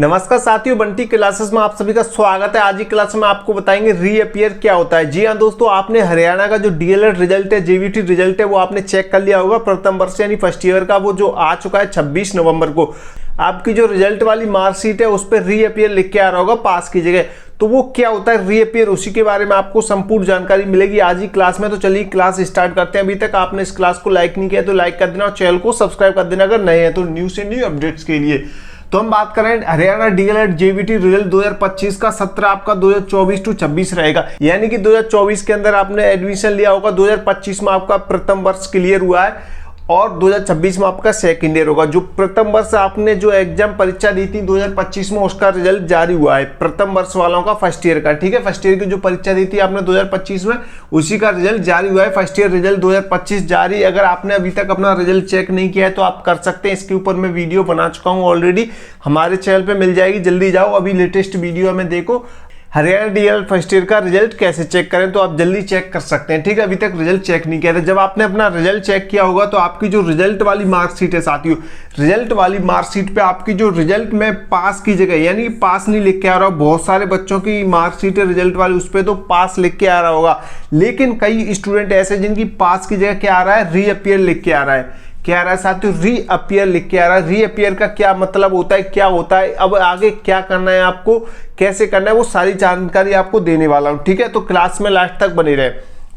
नमस्कार साथियों, बंटी क्लासेस में आप सभी का स्वागत है। आज की क्लास में आपको बताएंगे रीअपियर क्या होता है। जी हाँ दोस्तों, आपने हरियाणा का जो डीएलएड रिजल्ट है, जेवीटी रिजल्ट है, वो आपने चेक कर लिया होगा। प्रथम वर्ष यानी फर्स्ट ईयर का वो जो आ चुका है 26 नवंबर को। आपकी जो रिजल्ट वाली मार्कशीट है उस पर रीअपियर लिख के आ रहा होगा पास की जगह। तो वो क्या होता है रीअपियर, उसी के बारे में आपको संपूर्ण जानकारी मिलेगी आज की क्लास में। तो चलिए क्लास स्टार्ट करते हैं। अभी तक आपने इस क्लास को लाइक नहीं किया तो लाइक कर देना और चैनल को सब्सक्राइब कर देना अगर नए हैं तो न्यू से न्यू अपडेट्स के लिए। तो हम बात करें हरियाणा डीएलएड जेवीटी रिजल्ट 2025 का। सत्र आपका 2024 टू 26 रहेगा, यानी कि 2024 के अंदर आपने एडमिशन लिया होगा, 2025 में आपका प्रथम वर्ष क्लियर हुआ है और 2026 में आपका सेकंड ईयर होगा। जो प्रथम वर्ष आपने जो एग्जाम परीक्षा दी थी 2025 में, उसका रिजल्ट जारी हुआ है प्रथम वर्ष वालों का, फर्स्ट ईयर का। ठीक है, फर्स्ट ईयर की जो परीक्षा दी थी आपने 2025 में, उसी का रिजल्ट जारी हुआ है। फर्स्ट ईयर रिजल्ट 2025 जारी। अगर आपने अभी तक अपना रिजल्ट चेक नहीं किया है तो आप कर सकते हैं। इसके ऊपर मैं वीडियो बना चुका हूँ ऑलरेडी, हमारे चैनल पे मिल जाएगी। जल्दी जाओ, अभी लेटेस्ट वीडियो में देखो हरियाणा डीएलएड फर्स्ट ईयर का रिजल्ट कैसे चेक करें, तो आप जल्दी चेक कर सकते हैं। ठीक है, अभी तक रिजल्ट चेक नहीं किया था। जब आपने अपना रिजल्ट चेक किया होगा तो आपकी जो रिजल्ट वाली मार्कशीट है साथियों, रिजल्ट वाली मार्कशीट पे आपकी जो रिजल्ट में पास की जगह, यानी पास नहीं लिख के आ रहा हो, बहुत सारे बच्चों की मार्कशीट है रिजल्ट वाली, उस पर तो पास लिख के आ रहा होगा, लेकिन कई स्टूडेंट ऐसे जिनकी पास की जगह क्या आ रहा है, रीअपियर लिख के आ रहा है। क्या आ रहा है साथियों, रीअपियर लिख के आ रहा है। रीअपियर का क्या मतलब होता है, क्या होता है, अब आगे क्या करना है आपको, कैसे करना है, वो सारी जानकारी आपको देने वाला हूं। ठीक है, तो क्लास में लास्ट तक बने रहे।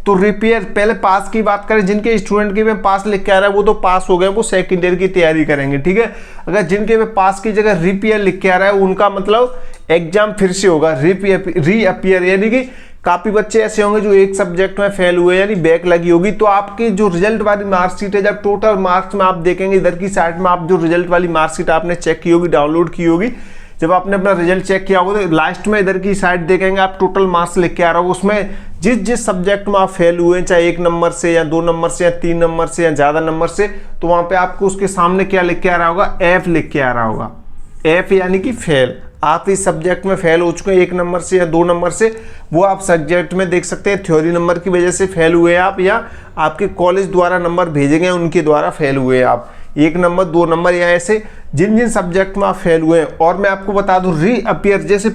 तो रिपेयर, पहले पास की बात करें, जिनके स्टूडेंट के में पास लिख के आ रहा है वो तो पास हो गए, वो सेकंड ईयर की तैयारी करेंगे। ठीक है, अगर जिनके में पास की जगह रिपेयर लिख के आ रहा है उनका मतलब एग्जाम फिर से होगा। रीअपियर यानी कि काफी बच्चे ऐसे होंगे जो एक सब्जेक्ट में फेल हुए यानी बैक लगी होगी, तो आपकी जो रिजल्ट वाली मार्कशीट है, जब टोटल मार्क्स में आप देखेंगे इधर की साइड में, आप जो रिजल्ट वाली मार्कशीट आपने चेक की होगी, डाउनलोड की होगी, जब आपने अपना रिजल्ट चेक किया होगा तो लास्ट में इधर की साइड देखेंगे आप टोटल मार्क्स लिख के आ रहा होगा। उसमें जिस जिस सब्जेक्ट में आप फेल हुए, चाहे 1 नंबर से या 2 नंबर से या 3 नंबर से या ज्यादा नंबर से, तो वहां पे आपको उसके सामने क्या लिख के आ रहा होगा, एफ लिख के आ रहा होगा। एफ यानी कि फेल। आप इस सब्जेक्ट में फेल हो चुके हैं 1 नंबर से या 2 नंबर से, वो आप सब्जेक्ट में देख सकते हैं थ्योरी नंबर की वजह से फेल हुए आप, या आपके कॉलेज द्वारा नंबर भेजे गए उनके द्वारा फेल हुए आप, 1 नंबर 2 नंबर, या ऐसे जिन जिन सब्जेक्ट में आप फेल हुए हैं। और मैं आपको बता दूं रीअपियर, जैसे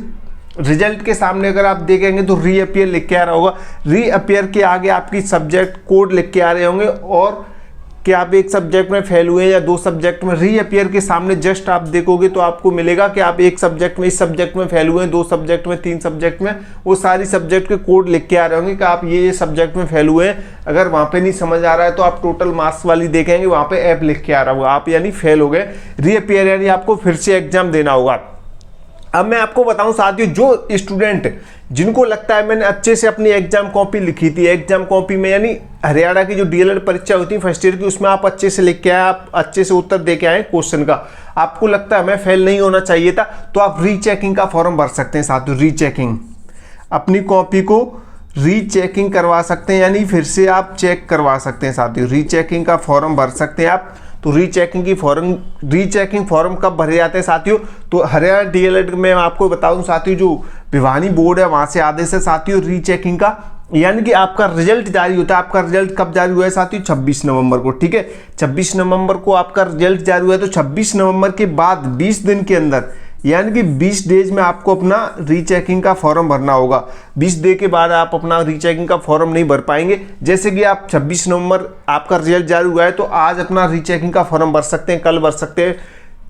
रिजल्ट के सामने अगर आप देखेंगे तो रीअपियर लिख के आ रहा होगा, रीअपियर के आगे आपकी सब्जेक्ट कोड लिख के आ रहे होंगे, और कि आप एक सब्जेक्ट में फेल हुए या 2 सब्जेक्ट में, रीअपियर के सामने जस्ट आप देखोगे तो आपको मिलेगा कि आप एक सब्जेक्ट में, इस सब्जेक्ट में फेल हुए हैं, 2 सब्जेक्ट में, 3 सब्जेक्ट में, वो सारी सब्जेक्ट के कोड लिख के आ रहे होंगे कि आप ये सब्जेक्ट में फेल हुए हैं। अगर वहां पे नहीं समझ आ रहा है तो आप टोटल मार्क्स वाली देखेंगे, वहां पे एफ लिख के आ रहा होगा, आप यानी फेल हो गए। रीअपियर यानी आपको फिर से एग्जाम देना होगा। अब मैं आपको बताऊं साथियों, जो स्टूडेंट जिनको लगता है मैंने अच्छे से अपनी एग्जाम कॉपी लिखी थी, एग्जाम कॉपी में यानी हरियाणा की जो डीएलएड परीक्षा होती है फर्स्ट ईयर की, उसमें आप अच्छे से लिख के आए, आप अच्छे से उत्तर दे के आए क्वेश्चन का, आपको लगता है हमें फेल नहीं होना चाहिए था, तो आप रीचेकिंग का फॉर्म भर सकते हैं साथियों। रीचेकिंग, अपनी कॉपी को रीचेकिंग करवा सकते हैं, यानी फिर से आप चेक करवा सकते हैं साथियों। रीचेकिंग का फॉर्म भर सकते हैं आप। तो रीचेकिंग फॉर्म कब भरे जाते हैं साथियों, तो हरियाणा डीएलएड में आपको बताऊं साथियों, जो भिवानी बोर्ड है वहां से आदेश है साथियों रीचेकिंग का, यानी कि आपका रिजल्ट जारी होता है। आपका रिजल्ट कब जारी हुआ है साथियों, 26 नवंबर को। ठीक है, 26 नवंबर को आपका रिजल्ट जारी हुआ है, तो 26 नवंबर के बाद 20 दिन के अंदर, यानी कि 20 डेज में आपको अपना रीचेकिंग का फॉर्म भरना होगा। 20 डे के बाद आप अपना रीचेकिंग का फॉर्म नहीं भर पाएंगे। जैसे कि आप 26 नवंबर आपका रिजल्ट जारी हुआ है, तो आज अपना रीचेकिंग का फॉर्म भर सकते हैं, कल भर सकते हैं,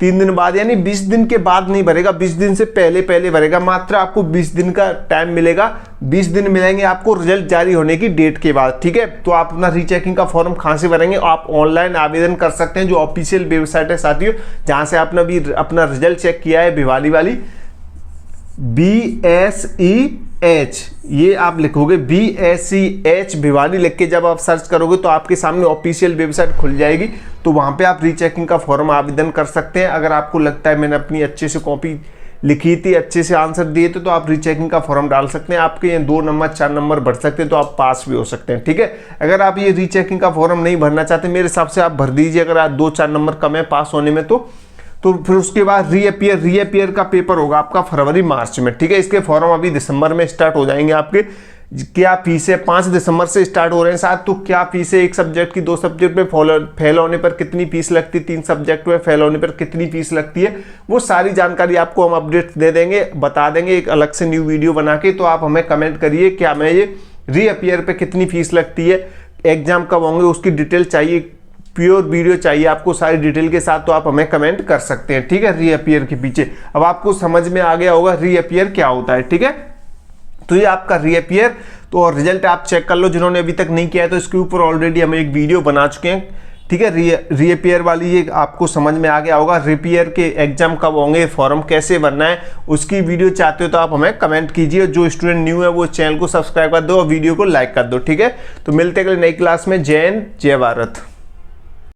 3 दिन बाद, यानी 20 दिन के बाद नहीं भरेगा, 20 दिन से पहले भरेगा। मात्र आपको 20 दिन का टाइम मिलेगा, 20 दिन मिलेंगे आपको रिजल्ट जारी होने की डेट के बाद। ठीक है, तो आप अपना रीचेकिंग का फॉर्म कहां से भरेंगे, आप ऑनलाइन आवेदन कर सकते हैं, जो ऑफिशियल वेबसाइट है साथियों, जहां से आपने भी अपना रिजल्ट चेक किया है, भिवानी वाली BSEH, ये आप लिखोगे BSEH भिवानी लिख के जब आप सर्च करोगे तो आपके सामने ऑफिशियल वेबसाइट खुल जाएगी। तो वहां पे आप रीचेकिंग का फॉर्म आवेदन कर सकते हैं। अगर आपको लगता है मैंने अपनी अच्छे से कॉपी लिखी थी, अच्छे से आंसर दिए थे, तो आप रीचेकिंग का फॉर्म डाल सकते हैं। आपके यहाँ 2 नंबर 4 नंबर बढ़ सकते हैं, तो आप पास भी हो सकते हैं। ठीक है, अगर आप ये रीचेकिंग का फॉर्म नहीं भरना चाहते, मेरे हिसाब से आप भर दीजिए, अगर आप 2-4 नंबर कम है पास होने में, तो फिर उसके बाद रीअपियर का पेपर होगा आपका फरवरी मार्च में। ठीक है, इसके फॉर्म अभी दिसंबर में स्टार्ट हो जाएंगे आपके, क्या फीस है, 5 दिसंबर से स्टार्ट हो रहे हैं साथ, तो क्या फीस है, एक सब्जेक्ट की, 2 सब्जेक्ट में फेल होने पर कितनी फीस लगती है, 3 सब्जेक्ट में फेल होने पर कितनी फीस लगती है, वो सारी जानकारी आपको हम अपडेट दे देंगे, बता देंगे एक अलग से न्यू वीडियो बना के। तो आप हमें कमेंट करिए क्या हमें ये रीअपियर पे कितनी फीस लगती है, एग्जाम कब होंगे, उसकी डिटेल चाहिए, प्योर वीडियो चाहिए आपको सारी डिटेल के साथ, तो आप हमें कमेंट कर सकते हैं, ठीक है। रीअपियर के पीछे अब आपको समझ में आ गया होगा रीअपियर क्या होता है, ठीक है। तो ये आपका रीअपियर, तो और रिजल्ट आप चेक कर लो, जिन्होंने अभी तक नहीं किया है तो इसके ऊपर ऑलरेडी हम एक वीडियो बना चुके हैं, ठीक है। रीअपियर वाली ये आपको समझ में आ गया होगा। रीअपियर के एग्जाम कब होंगे, फॉर्म कैसे भरना है, उसकी वीडियो चाहते हो तो आप हमें कमेंट कीजिए। जो स्टूडेंट न्यू है वो चैनल को सब्सक्राइब कर दो और वीडियो को लाइक कर दो, ठीक है। तो मिलते हैं अगले नई क्लास में। जय हिंद, जय भारत।